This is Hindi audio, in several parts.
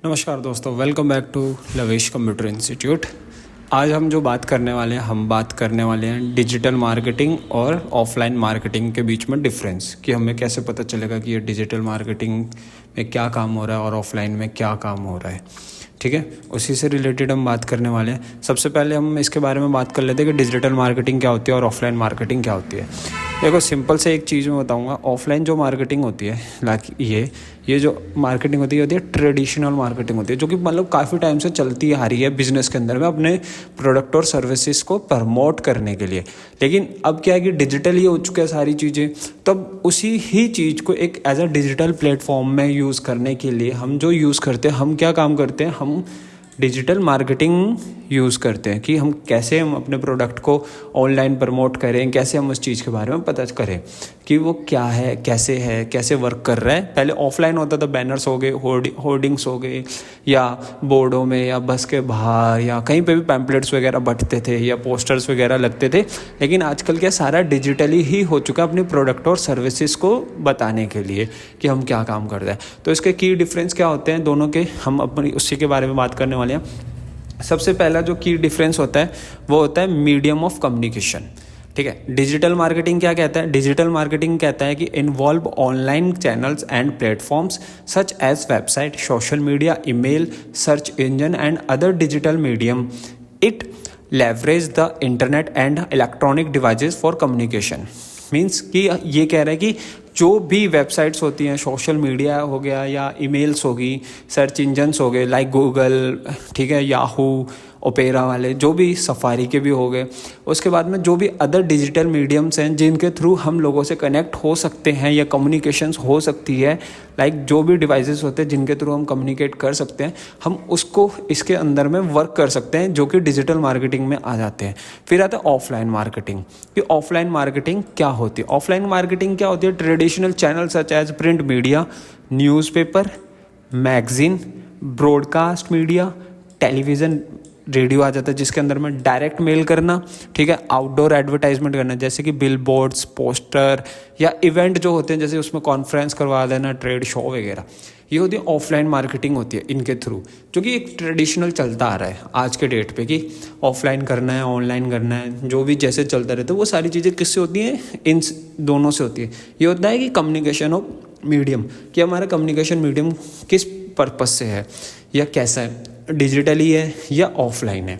नमस्कार दोस्तों, welcome back to Lavesh computer institute. आज हम जो बात करने वाले हैं डिजिटल मार्केटिंग और ऑफलाइन मार्केटिंग के बीच में डिफरेंस, कि हमें कैसे पता चलेगा कि ये डिजिटल मार्केटिंग में क्या काम हो रहा है और ऑफलाइन में क्या काम हो रहा है। ठीक है, उसी से रिलेटेड हम बात करने वाले हैं। सबसे पहले हम इसके बारे में बात कर लेते हैं कि डिजिटल मार्केटिंग क्या होती है और ऑफलाइन मार्केटिंग क्या होती है। देखो, सिंपल से एक चीज़ मैं बताऊंगा। ऑफलाइन जो मार्केटिंग होती है, लाइक ये जो मार्केटिंग होती है ट्रेडिशनल मार्केटिंग होती है, जो कि मतलब काफ़ी टाइम से चलती आ रही है बिजनेस के अंदर में अपने प्रोडक्ट और सर्विसेज को प्रमोट करने के लिए। लेकिन अब क्या है कि डिजिटल ही हो चुका है सारी चीज़ें, तब उसी ही चीज़ को एक एज अ डिजिटल प्लेटफॉर्म में यूज़ करने के लिए हम जो यूज़ करते हैं, हम क्या काम करते हैं, हम डिजिटल मार्केटिंग यूज़ करते हैं कि हम कैसे हम अपने प्रोडक्ट को ऑनलाइन प्रमोट करें, कैसे हम उस चीज़ के बारे में पता करें कि वो क्या है, कैसे वर्क कर रहा है। पहले ऑफलाइन होता था, बैनर्स हो गए, होर्डिंग्स हो गए, या बोर्डों में या बस के बाहर या कहीं पे भी पैम्पलेट्स वगैरह बंटते थे या पोस्टर्स वगैरह लगते थे। लेकिन आजकल क्या सारा डिजिटली ही हो चुका है अपने प्रोडक्ट और सर्विसेज को बताने के लिए कि हम क्या काम कर रहे हैं। तो इसके की डिफरेंस क्या होते हैं दोनों के, हम अपनी उसी के बारे में बात करने वाले हैं। सबसे पहला जो की डिफरेंस होता है वो होता है मीडियम ऑफ कम्युनिकेशन। ठीक है, डिजिटल मार्केटिंग क्या कहता है? डिजिटल मार्केटिंग कहता है कि involve online channels and platforms such as website, social media, email, search engine and other digital medium. It leverage the internet and electronic devices for communication. Means कि ये कह रहा है कि जो भी वेबसाइट्स होती हैं, सोशल मीडिया हो गया या ईमेल्स होगी, सर्च इंजन्स हो गए लाइक गूगल, ठीक है, याहू, ओपेरा वाले, जो भी सफारी के भी हो गए। उसके बाद में जो भी अदर डिजिटल मीडियम्स हैं जिनके थ्रू हम लोगों से कनेक्ट हो सकते हैं या कम्युनिकेशंस हो सकती है, लाइक जो भी डिवाइसेस होते हैं जिनके थ्रू हम कम्युनिकेट कर सकते हैं, हम उसको इसके अंदर में वर्क कर सकते हैं, जो कि डिजिटल मार्केटिंग में आ जाते हैं। फिर आता है ऑफलाइन मार्केटिंग, कि ऑफलाइन मार्केटिंग क्या होती है। ऑफलाइन मार्केटिंग क्या होती है? Traditional channel such as print media, newspaper, magazine, broadcast media, television, radio आ जाता है, जिसके अंदर में डायरेक्ट मेल करना, ठीक है, आउटडोर एडवर्टाइजमेंट करना, जैसे कि बिल बोर्ड्स, पोस्टर या इवेंट जो होते हैं, जैसे उसमें कॉन्फ्रेंस करवा देना, ट्रेड शो वगैरह। ये होती है ऑफलाइन मार्केटिंग होती है इनके थ्रू, जो कि एक ट्रेडिशनल चलता आ रहा है आज के डेट पे कि ऑफलाइन करना है, ऑनलाइन करना है, जो भी जैसे चलता रहता है वो सारी चीज़ें किससे होती हैं? इन दोनों से होती है। ये होता है कि कम्युनिकेशन ऑफ मीडियम, कि हमारा कम्युनिकेशन मीडियम किस पर्पज़ से है या कैसा है, डिजिटली है या ऑफलाइन है।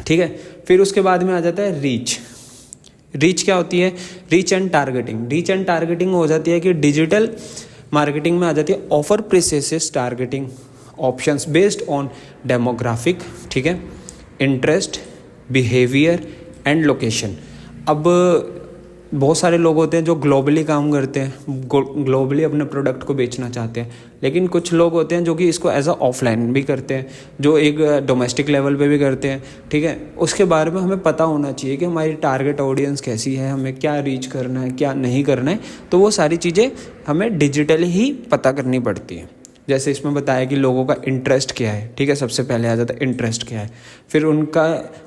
ठीक है, फिर उसके बाद में आ जाता है रीच क्या होती है? रीच एंड टारगेटिंग हो जाती है कि डिजिटल मार्केटिंग में आ जाती है offer prices targeting options based on demographic, ठीक है, इंटरेस्ट, बिहेवियर एंड लोकेशन। अब बहुत सारे लोग होते हैं जो ग्लोबली काम करते हैं, ग्लोबली अपने प्रोडक्ट को बेचना चाहते हैं, लेकिन कुछ लोग होते हैं जो कि इसको एज अ ऑफलाइन भी करते हैं, जो एक डोमेस्टिक लेवल पे भी करते हैं। ठीक है, उसके बारे में हमें पता होना चाहिए कि हमारी टारगेट ऑडियंस कैसी है, हमें क्या रीच करना है, क्या नहीं करना है। तो वो सारी चीज़ें हमें डिजिटली ही पता करनी पड़ती हैं। जैसे इसमें बताया कि लोगों का इंटरेस्ट क्या है, ठीक है, सबसे पहले आ जाता है इंटरेस्ट क्या है, फिर उनका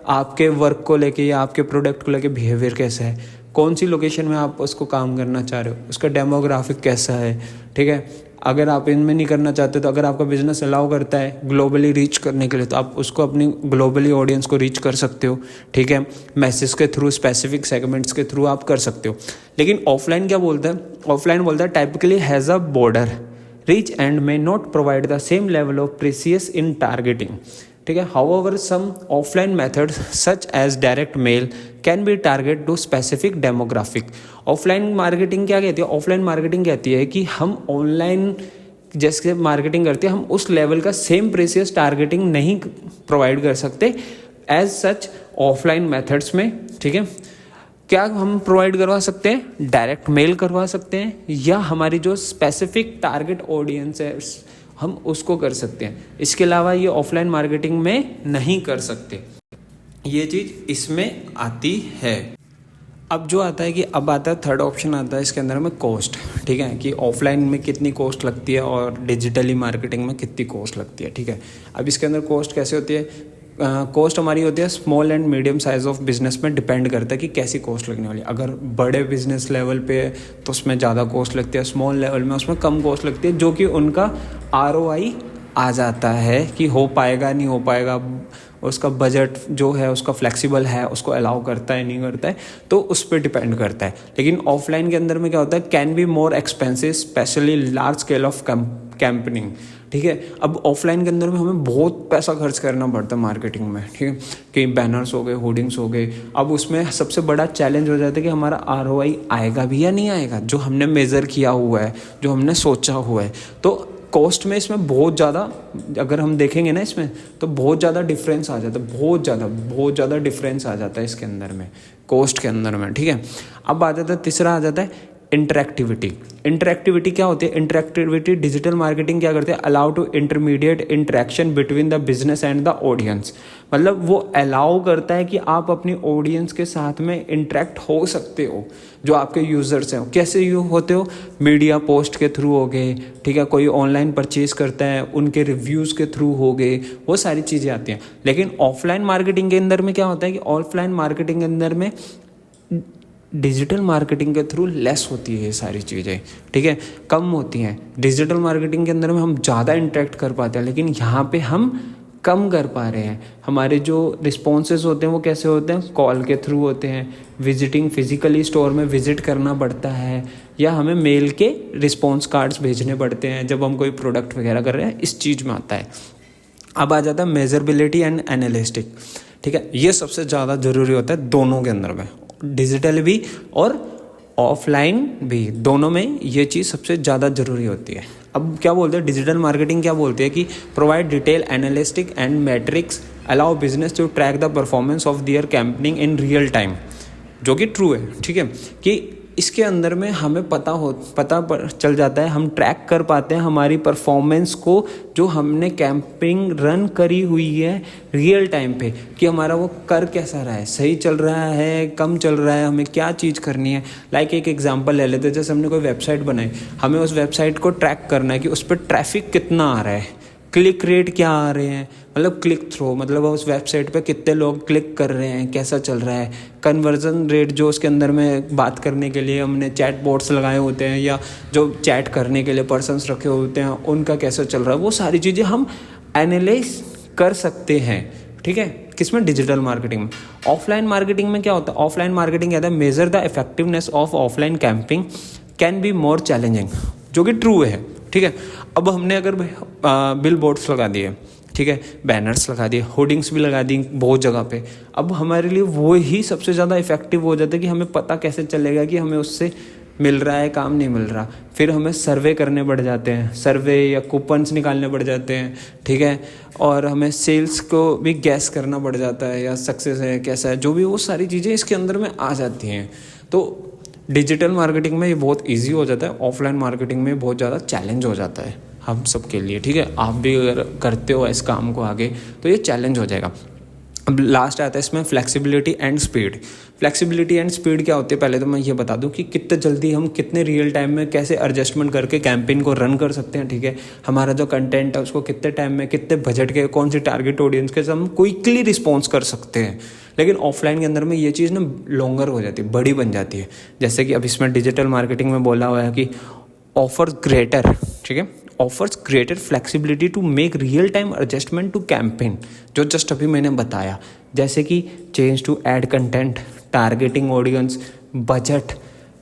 आपके वर्क को लेके या आपके प्रोडक्ट को लेके बिहेवियर कैसा है, कौन सी लोकेशन में आप उसको काम करना चाह रहे हो, उसका डेमोग्राफिक कैसा है। ठीक है, अगर आप इनमें नहीं करना चाहते तो अगर आपका बिजनेस अलाउ करता है ग्लोबली रीच करने के लिए, तो आप उसको अपनी ग्लोबली ऑडियंस को रीच कर सकते हो। ठीक है, मैसेज के थ्रू, स्पेसिफिक सेगमेंट्स के थ्रू आप कर सकते हो। लेकिन ऑफलाइन क्या बोलता है? ऑफलाइन बोलता है typically has a border reach and may not provide the same level of precision in targeting. ठीक है, however some offline methods such as direct mail can be target to specific demographic. Offline marketing क्या कहती है? ऑफलाइन मार्केटिंग कहती है कि हम ऑनलाइन जैसे मार्केटिंग करते हैं, हम उस लेवल का सेम प्रेसियस टारगेटिंग नहीं प्रोवाइड कर सकते एज सच ऑफलाइन मेथड्स में। ठीक है, क्या हम प्रोवाइड करवा सकते हैं? डायरेक्ट मेल करवा सकते हैं, या हमारी जो स्पेसिफिक टारगेट ऑडियंस है हम उसको कर सकते हैं। इसके अलावा ये ऑफलाइन मार्केटिंग में नहीं कर सकते। ये चीज़ इसमें आती है। अब जो आता है कि अब आता है थर्ड ऑप्शन आता है इसके अंदर में कॉस्ट। ठीक है, कि ऑफलाइन में कितनी कॉस्ट लगती है और डिजिटली मार्केटिंग में कितनी कॉस्ट लगती है। ठीक है, अब इसके अंदर कॉस्ट कैसे होती है? कॉस्ट हमारी होती है small and medium size of business में डिपेंड करता है कि कैसी कॉस्ट लगने वाली है। अगर बड़े बिजनेस लेवल पे तो उसमें ज़्यादा कॉस्ट लगती है, स्मॉल लेवल में उसमें कम कॉस्ट लगती है, जो कि उनका ROI आ जाता है कि हो पाएगा नहीं हो पाएगा, उसका बजट जो है उसका फ्लेक्सिबल है, उसको अलाउ करता है नहीं करता है, तो उस पर डिपेंड करता है। लेकिन ऑफलाइन के अंदर में क्या होता है, can be more expensive specially large scale of campaigning. ठीक है, अब ऑफलाइन के अंदर में हमें बहुत पैसा खर्च करना पड़ता है मार्केटिंग में। ठीक है, कई बैनर्स हो गए, होर्डिंग्स हो गए। अब उसमें सबसे बड़ा चैलेंज हो जाता है कि हमारा ROI आएगा भी या नहीं आएगा, जो हमने मेज़र किया हुआ है, जो हमने सोचा हुआ है। तो कॉस्ट में इसमें बहुत ज़्यादा, अगर हम देखेंगे ना इसमें, तो बहुत ज़्यादा डिफरेंस आ जाता है, बहुत ज़्यादा डिफरेंस आ जाता है इसके अंदर में, कॉस्ट के अंदर में। ठीक है, अब आ जाता है तीसरा, आ जाता है इंटरेक्टिविटी क्या होती है? इंटरेक्टिविटी डिजिटल मार्केटिंग क्या करते हैं? Allow to intermediate interaction between the business and the audience. मतलब वो अलाउ करता है कि आप अपनी ऑडियंस के साथ में इंटरेक्ट हो सकते हो, जो आपके यूज़र्स हैं। कैसे होते हो? मीडिया पोस्ट के थ्रू हो गए, ठीक है, कोई ऑनलाइन परचेज करता है उनके रिव्यूज़ के थ्रू हो गए, वो सारी चीज़ें आती हैं। लेकिन ऑफलाइन मार्केटिंग के अंदर में क्या होता है कि ऑफलाइन मार्केटिंग के अंदर में डिजिटल मार्केटिंग के थ्रू लेस होती है ये सारी चीज़ें। ठीक है, कम होती हैं। डिजिटल मार्केटिंग के अंदर में हम ज़्यादा इंटरेक्ट कर पाते हैं, लेकिन यहाँ पे हम कम कर पा रहे हैं। हमारे जो रिस्पॉन्सेज होते हैं वो कैसे होते हैं? कॉल के थ्रू होते हैं, विजिटिंग फिजिकली स्टोर में विजिट करना पड़ता है, या हमें मेल के रिस्पॉन्स कार्ड्स भेजने पड़ते हैं जब हम कोई प्रोडक्ट वगैरह कर रहे हैं, इस चीज़ में आता है। अब आ जाता है मेजरेबिलिटी एंड एनालिस्टिक। ठीक है, ये सबसे ज़्यादा ज़रूरी होता है दोनों के अंदर में, डिजिटल भी और ऑफलाइन भी, दोनों में ये चीज़ सबसे ज़्यादा ज़रूरी होती है। अब क्या बोलते हैं डिजिटल मार्केटिंग, क्या बोलते हैं कि provide detail analytics and metrics allow business to track the performance of their campaigning in real time, जो कि ट्रू है। ठीक है, कि इसके अंदर में हमें पता चल जाता है, हम ट्रैक कर पाते हैं हमारी परफॉर्मेंस को, जो हमने कैंपिंग रन करी हुई है रियल टाइम पे, कि हमारा वो कर कैसा रहा है, सही चल रहा है, कम चल रहा है, हमें क्या चीज़ करनी है। लाइक एक एग्जांपल ले लेते हैं, जैसे हमने कोई वेबसाइट बनाई, हमें उस वेबसाइट को ट्रैक करना है कि उस पर ट्रैफिक कितना आ रहा है, क्लिक रेट क्या आ रहे हैं, मतलब क्लिक थ्रू, मतलब उस वेबसाइट पे कितने लोग क्लिक कर रहे हैं, कैसा चल रहा है, कन्वर्जन रेट, जो उसके अंदर में बात करने के लिए हमने चैट बोट्स लगाए होते हैं या जो चैट करने के लिए पर्सन्स रखे होते हैं, उनका कैसा चल रहा है, वो सारी चीज़ें हम एनालाइज कर सकते हैं। ठीक है, किसमें? डिजिटल मार्केटिंग में। ऑफलाइन मार्केटिंग में क्या होता है? ऑफलाइन मार्केटिंग कहता है measure the effectiveness of offline camping can be more challenging, जो कि ट्रू है। ठीक है, अब हमने अगर बिल बोर्ड्स लगा दिए, ठीक है, बैनर्स लगा दिए, होर्डिंग्स भी लगा दी बहुत जगह पे, अब हमारे लिए वो ही सबसे ज़्यादा इफेक्टिव हो जाता है कि हमें पता कैसे चलेगा कि हमें उससे मिल रहा है काम, नहीं मिल रहा। फिर हमें सर्वे करने पड़ जाते हैं, सर्वे या कूपन्स निकालने पड़ जाते हैं। ठीक है, और हमें सेल्स को भी गैस करना पड़ जाता है, या सक्सेस है कैसा है, जो भी वो सारी चीज़ें इसके अंदर में आ जाती हैं। तो डिजिटल मार्केटिंग में ये बहुत इजी हो जाता है, ऑफलाइन मार्केटिंग में बहुत ज़्यादा चैलेंज हो जाता है हम सब के लिए। ठीक है, आप भी अगर करते हो इस काम को आगे तो ये चैलेंज हो जाएगा। अब लास्ट आता है इसमें flexibility and speed. Flexibility and speed क्या होती है, पहले तो मैं ये बता दूं कि कितने जल्दी हम कितने रियल टाइम में कैसे एडजस्टमेंट करके कैंपेन को रन कर सकते हैं। ठीक है, हमारा जो कंटेंट है उसको कितने टाइम में, कितने बजट के, कौन सी टारगेट ऑडियंस के हम क्विकली रिस्पॉन्स कर सकते हैं। लेकिन ऑफलाइन के अंदर में ये चीज़ ना लॉन्गर हो जाती है, बड़ी बन जाती है। जैसे कि अब इसमें डिजिटल मार्केटिंग में बोला हुआ है कि ऑफर्स ग्रेटर, ठीक है, offers greater flexibility to make real time adjustment to campaign, जो जस्ट अभी मैंने बताया, जैसे कि change to ad content, targeting audience, budget,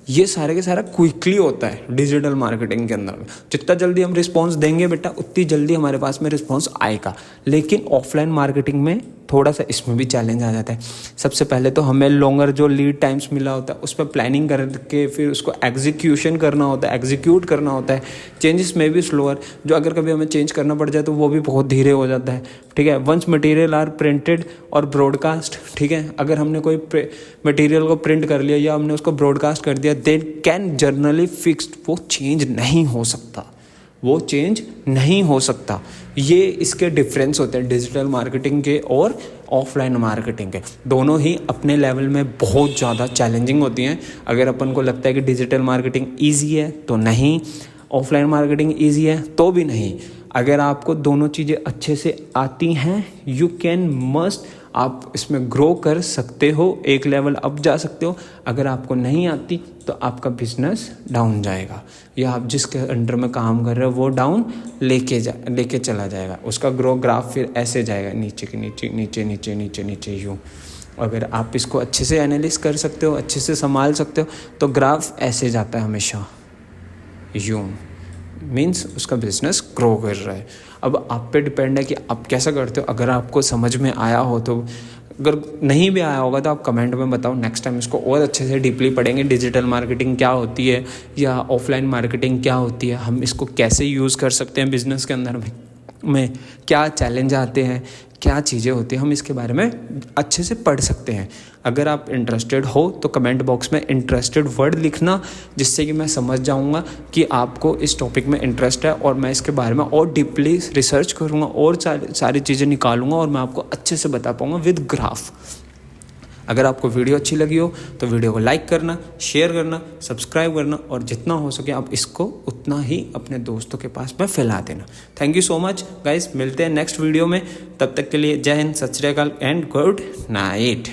ये सारे के सारा क्विकली होता है डिजिटल मार्केटिंग के अंदर में। जितना जल्दी हम रिस्पॉन्स देंगे बेटा, उतनी जल्दी हमारे पास में रिस्पॉन्स आएगा। लेकिन ऑफलाइन मार्केटिंग में थोड़ा सा इसमें भी चैलेंज आ जाता है। सबसे पहले तो हमें लॉन्गर जो लीड टाइम्स मिला होता है उस पर प्लानिंग करके फिर उसको एग्जीक्यूशन करना होता है, एग्जीक्यूट करना होता है। चेंजेस में भी स्लोअर, जो अगर कभी हमें चेंज करना पड़ जाए तो वो भी बहुत धीरे हो जाता है। ठीक है, वंस मटेरियल आर प्रिंटेड और ब्रॉडकास्ट, ठीक है, अगर हमने कोई मटेरियल को प्रिंट कर लिया या हमने उसको ब्रॉडकास्ट कर दिया, देन कैन जर्नली फिक्स्ड, वो चेंज नहीं हो सकता, वो चेंज नहीं हो सकता। ये इसके डिफरेंस होते हैं डिजिटल मार्केटिंग के और ऑफलाइन मार्केटिंग के। दोनों ही अपने लेवल में बहुत ज़्यादा चैलेंजिंग होती हैं। अगर अपन को लगता है कि डिजिटल मार्केटिंग ईजी है तो नहीं, ऑफलाइन मार्केटिंग ईजी है तो भी नहीं। अगर आपको दोनों चीज़ें अच्छे से आती हैं, यू कैन मस्ट आप इसमें ग्रो कर सकते हो, एक लेवल अप जा सकते हो। अगर आपको नहीं आती तो आपका डाउन जाएगा, या आप जिसके अंडर में काम कर रहे हो वो डाउन लेके चला जाएगा। उसका ग्रो ग्राफ फिर ऐसे जाएगा, नीचे के नीचे नीचे नीचे नीचे नीचे यूँ। अगर आप इसको अच्छे से एनालिसिस कर सकते हो, अच्छे से संभाल सकते हो, तो ग्राफ ऐसे जाता है हमेशा यूँ, मीन्स उसका बिजनेस ग्रो कर रहा है। अब आप पे डिपेंड है कि आप कैसा करते हो। अगर आपको समझ में आया हो तो, अगर नहीं भी आया होगा तो आप कमेंट में बताओ, नेक्स्ट टाइम इसको और अच्छे से डीपली पढ़ेंगे। डिजिटल मार्केटिंग क्या होती है या ऑफलाइन मार्केटिंग क्या होती है, हम इसको कैसे यूज़ कर सकते हैं बिजनेस के अंदर में क्या चैलेंज आते हैं, क्या चीज़ें होती हैं, हम इसके बारे में अच्छे से पढ़ सकते हैं। अगर आप इंटरेस्टेड हो तो कमेंट बॉक्स में इंटरेस्टेड वर्ड लिखना, जिससे कि मैं समझ जाऊंगा कि आपको इस टॉपिक में इंटरेस्ट है, और मैं इसके बारे में और डीपली रिसर्च करूंगा और सारी चीज़ें निकालूंगा और मैं आपको अच्छे से बता पाऊंगा विद ग्राफ। अगर आपको वीडियो अच्छी लगी हो तो वीडियो को लाइक करना, शेयर करना, सब्सक्राइब करना, और जितना हो सके आप इसको उतना ही अपने दोस्तों के पास में फैला देना। Thank you so much guys, मिलते हैं नेक्स्ट वीडियो में। तब तक के लिए जय हिंद, सत श्री अकाल एंड गुड नाइट।